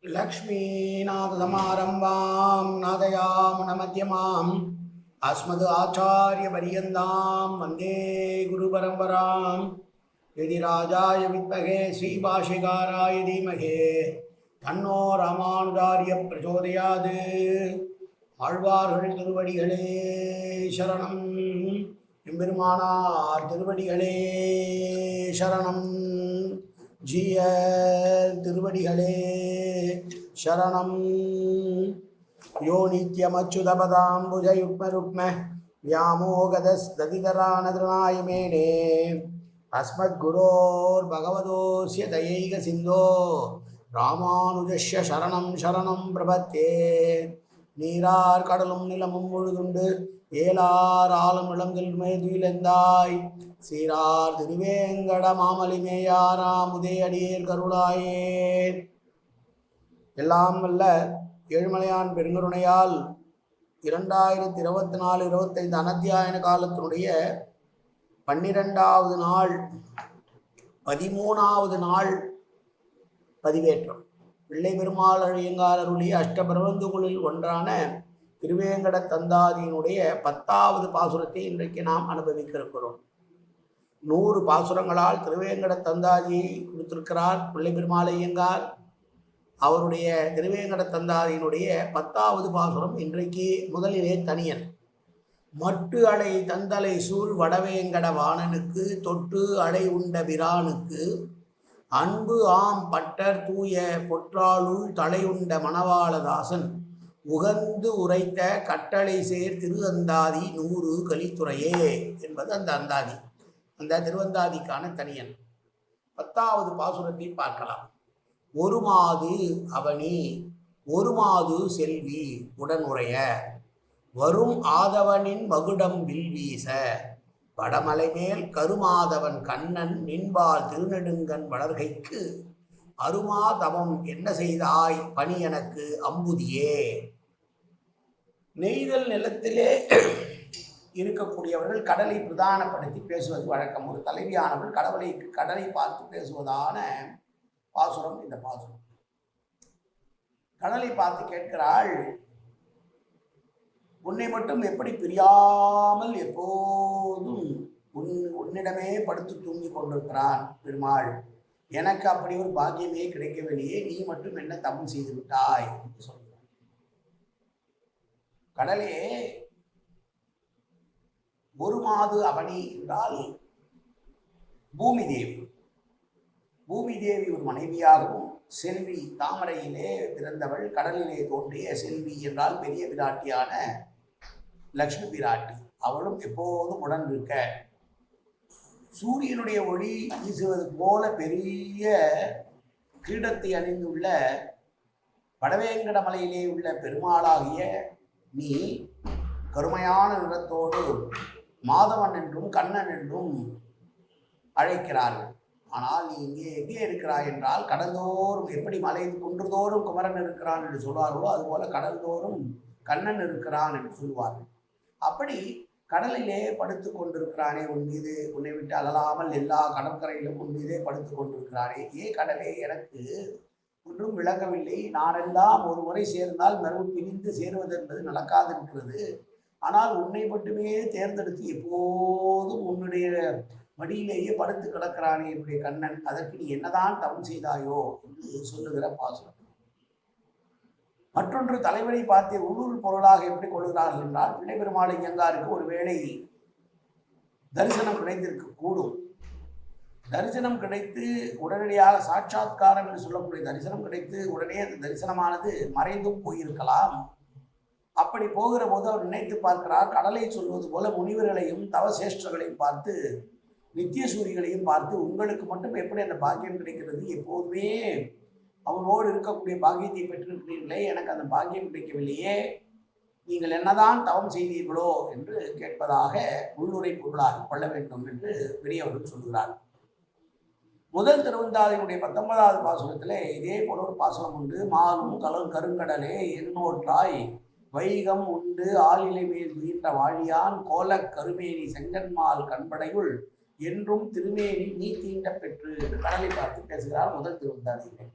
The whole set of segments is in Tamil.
लक्ष्मीनाथसमारम्भां नादयामुनमध्यमाम् अस्मद् आचार्यपर्यन्तां वन्दे गुरुपरम्परां यदि राजाय विद्महे श्रीभाष्यकाराय धीमहि तन्नो रामानुजार्य प्रचोदयात् ஆழ்வார்கள் திருவடிகளே சரணம் எம்பெருமானார் திருவடிகளே சரணம் ஜிய திருவடிகளே சரணம் யோ நித்யமச்சுதபதாம்புஜயுக்மருக்ம व्यामोगदस्तदितरानतृणायमेने अस्मद्गुरोर्भगवतोऽस्य दयैकसिन्धो ராமானுஜஸ்ய சரணம் சரணம் பிரபத்தே. நீரார் கடலும் நிலமும் முழுதுண்டு ஏலார் ஆலம் இளங்கல் மேதுயிலெந்தாய் சீரார் திருவேங்கட மாமலிமேயாராம் உதயடியேர் கருளாயே. எல்லாம் வல்ல ஏழுமலையான் பெருங்கருணையால் 2024-25 அனத்தியாயன காலத்தினுடைய 12வது நாள் 13வது நாள் பதிவேற்றம். பிள்ளை பெருமாள் அழியங்கார் அருளிய அஷ்டபிரபந்தங்களில் ஒன்றான திருவேங்கட தந்தாதியினுடைய 10வது பாசுரத்தை இன்றைக்கு நாம் அனுபவிக்க இருக்கிறோம். 100 பாசுரங்களால் திருவேங்கட தந்தாதியை கொடுத்திருக்கிறார் பிள்ளை பெருமாள் அய்யங்கார். அவருடைய திருவேங்கட தந்தாதியினுடைய 10வது பாசுரம் இன்றைக்கு முதலிலே தனியன். மட்டு அடை தந்தலை சூழ் வடவேங்கட வாணனுக்கு தொட்டு அடை உண்ட பிரானுக்கு அன்பு ஆம் பட்டர் தூய பொற்றாளுள் தலையுண்ட மணவாளதாசன் உகந்து உரைத்த கட்டளை சேர் திரு அந்தாதி 100 கலித்துறையே என்பது அந்த அந்தாதி. அந்த திருவந்தாதிக்கான தனியன் 10வது பாசுரத்தை பார்க்கலாம். ஒரு மாது அவனி ஒரு மாது செல்வி உடனுரைய வரும் ஆதவனின் மகுடம் வில்வீச வடமலை மேல் கருமாதவன் கண்ணன் நின்பால் திருநெடுங்கன் வளர்கைக்கு அருமா தவம் என்ன செய்தாய் பணி எனக்கு அம்புதியே. நெய்தல் நிலத்திலே இருக்கக்கூடியவர்கள் கடலை பிரதானப்படுத்தி பேசுவது வழக்கம். ஒரு தலைவியானவள் கடலை பார்த்து பேசுவதான பாசுரம் இந்த பாசுரம். கடலை பார்த்து கேட்கிறாள், உன்னை மட்டும் எப்படி பிரியாமல் எப்போதும் உன்னிடமே படுத்து தூங்கி கொண்டிருக்கிறான் பெருமாள். எனக்கு அப்படி ஒரு பாக்கியமே கிடைக்கவில்லையே, நீ மட்டும் என்ன தவம் செய்து விட்டாய் என்று சொல்கிறார். கடலே ஒரு மாது அவனி என்றால் பூமி தேவி. பூமி தேவி ஒரு மனைவியாகவும் செல்வி தாமரையிலே பிறந்தவள், கடலிலே தோன்றிய செல்வி என்றால் பெரிய பிராட்டியான லக்ஷ்மி பிராட்டி. அவளும் எப்போதும் உடன் இருக்க சூரியனுடைய ஒளி வீசுவது போல பெரிய கிரீடத்தை அணிந்துள்ள வடவேங்கட மலையிலே உள்ள பெருமாளாகிய நீ கருமையான நிறத்தோடு மாதவன் என்றும் கண்ணன் என்றும் அழைக்கிறார்கள். ஆனால் நீ இங்கே எங்கே இருக்கிறாய் என்றால், கடல்தோறும் எப்படி மலை குன்றுதோறும் குமரன் இருக்கிறான் என்று சொல்வார்களோ அதுபோல கடல்தோறும் கண்ணன் இருக்கிறான் என்று சொல்வார்கள். அப்படி கடலிலே படுத்து கொண்டிருக்கிறானே உன் மீது, உன்னை விட்டு அகலாமல் எல்லா கடற்கரையிலும் உன் மீதே படுத்து கொண்டிருக்கிறானே, கடலே எனக்கு ஒன்றும் விளங்கவில்லை. நானெல்லாம் ஒரு முறை சேர்ந்தால் மறுபடியும் பிரிந்து சேருவது என்பது நடக்காது இருக்கிறது. ஆனால் உன்னை மட்டுமே தேர்ந்தெடுத்து எப்போதும் உன்னுடைய மடியிலேயே படுத்து கிடக்கிறானே என்னுடைய கண்ணன், அதற்கு நீ என்னதான் தவம் செய்தாயோ என்று சொல்லுகிற பாசுரம். மற்றொன்று, தலைவனை பார்த்து உள்ளூர் பொருளாக எப்படி கொள்கிறார்கள் என்றால், பிள்ளை பெருமாள் அய்யங்காருக்கு ஒருவேளை தரிசனம் கிடைத்திருக்க கூடும். தரிசனம் கிடைத்து உடனடியாக சாட்சாத்காரம் என்று சொல்லக்கூடிய தரிசனம் கிடைத்து உடனே அந்த தரிசனமானது மறைந்தும் போயிருக்கலாம். அப்படி போகிற போது அவர் நினைத்து பார்க்கிறார், கடலை சொல்வது போல முனிவர்களையும் தவசேஷ்டர்களையும் பார்த்து நித்திய சூரிகளையும் பார்த்து உங்களுக்கு மட்டும் எப்படி அந்த பாக்கியம் கிடைக்கிறது, எப்போதுமே அவனோடு இருக்கக்கூடிய பாக்கியத்தை பெற்றிருக்கிறீர்களே, எனக்கு அந்த பாக்கியம் கிடைக்கவில்லையே, நீங்கள் என்னதான் தவம் செய்தீர்களோ என்று கேட்பதாக உள்ளுரை பொருளாக கொள்ள வேண்டும் என்று பெரியவர்கள் சொல்கிறார். முதல் திருவந்தாதியினுடைய 19வது பாசுரத்திலே இதே போல ஒரு பாசுரம் உண்டு. மாலும் கருங்கடலே என்னோற்றாய் வைகம் உண்டு ஆளிலை மேல் உயிர்ந்த வாழியான் கோல கருமேனி செங்கன்மால் கண்படையுள் என்றும் திருமேனி நீ தீண்ட பெற்று கடலை பார்த்து பேசுகிறார் முதல் திருவந்தாதியிலே.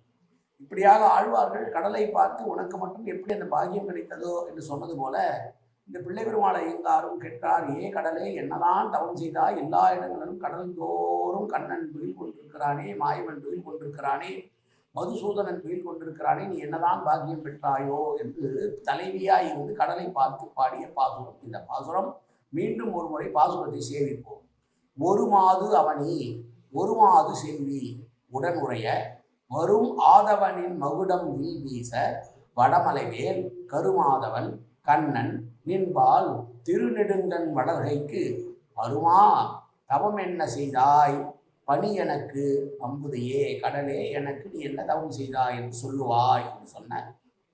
இப்படியாக ஆழ்வார்கள் கடலை பார்த்து உனக்கு மட்டும் எப்படி அந்த பாக்கியம் கிடைத்ததோ என்று சொன்னது போல இந்த பிள்ளை பெருமாளை ஐயங்காரும் கேட்கிறார், ஏ கடலே, என்னதான் தவம் செய்தால் எல்லா இடங்களிலும் கடல் தோறும் கண்ணன் துயில் கொண்டிருக்கிறானே, மாயவன் துயில் கொண்டிருக்கிறானே, மதுசூதனன் துயில் கொண்டிருக்கிறானே, நீ என்னதான் பாக்கியம் பெற்றாயோ என்று தலைவியாய் இருந்து கடலை பார்த்து பாடிய பாசுரம் இந்த பாசுரம். மீண்டும் ஒரு முறை பாசுரத்தை சேவிப்போம். ஒரு மாது அவனி ஒரு மாது செல்வி உடனுடைய வரும் ஆதவனின் மகுடம் வில் வீச வடமலைவேல் கருமாதவன் கண்ணன் நின்பால் திருநெடுங்கன் வளர்கைக்கு வருமா தவம் என்ன செய்தாய் பணி எனக்கு அம்புதையே, கடலே எனக்கு நீ என்ன தவம் செய்தாய் என்று சொல்லுவாய் என்று சொன்ன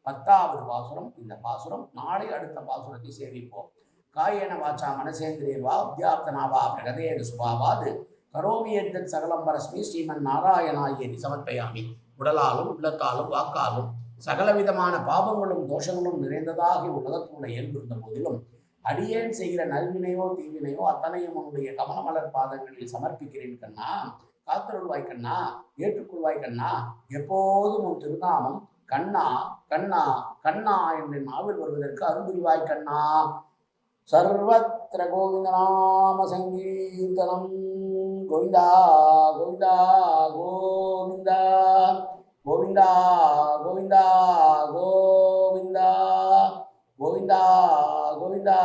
10வது பாசுரம் இந்த பாசுரம். நாளை அடுத்த பாசுரத்தை சேவிப்போம். காயேன வாச்சா மனசேந்திரியர்வா உத்யாப்தனாவா பிரகதேன சுபாவாது கரோமி எத்தன் சகலம் பரஸ்மி ஸ்ரீமன் நாராயணாயேதி சமர்ப்பயாமி. உடலாலும் உள்ளத்தாலும் வாக்காலும் சகலவிதமான பாவங்களும் தோஷங்களும் நிறைந்ததாகி உலகத்தினுடைய இயல்பிருந்த போதிலும் அடியேன் செய்கிற நல்வினையோ தீவினையோ அத்தனையும் உன்னுடைய கமலமலர் பாதங்களில் சமர்ப்பிக்கிறேன் கண்ணா. காத்தருள்வாய் கண்ணா, ஏற்றுக்கொள்வாய் கண்ணா. எப்போதும் உன் திருநாமம் கண்ணா கண்ணா கண்ணா என்று நாவில் வருவதற்கு அருள்புரிவாய் கண்ணா. சர்வத்திர கோவிந்தநாம சங்கீர்த்தனம் கோவிந்தா கோவிந்தா கோவிந்தா கோவிந்தா கோவிந்தா கோவிந்தா கோவிந்தா கோவிந்தா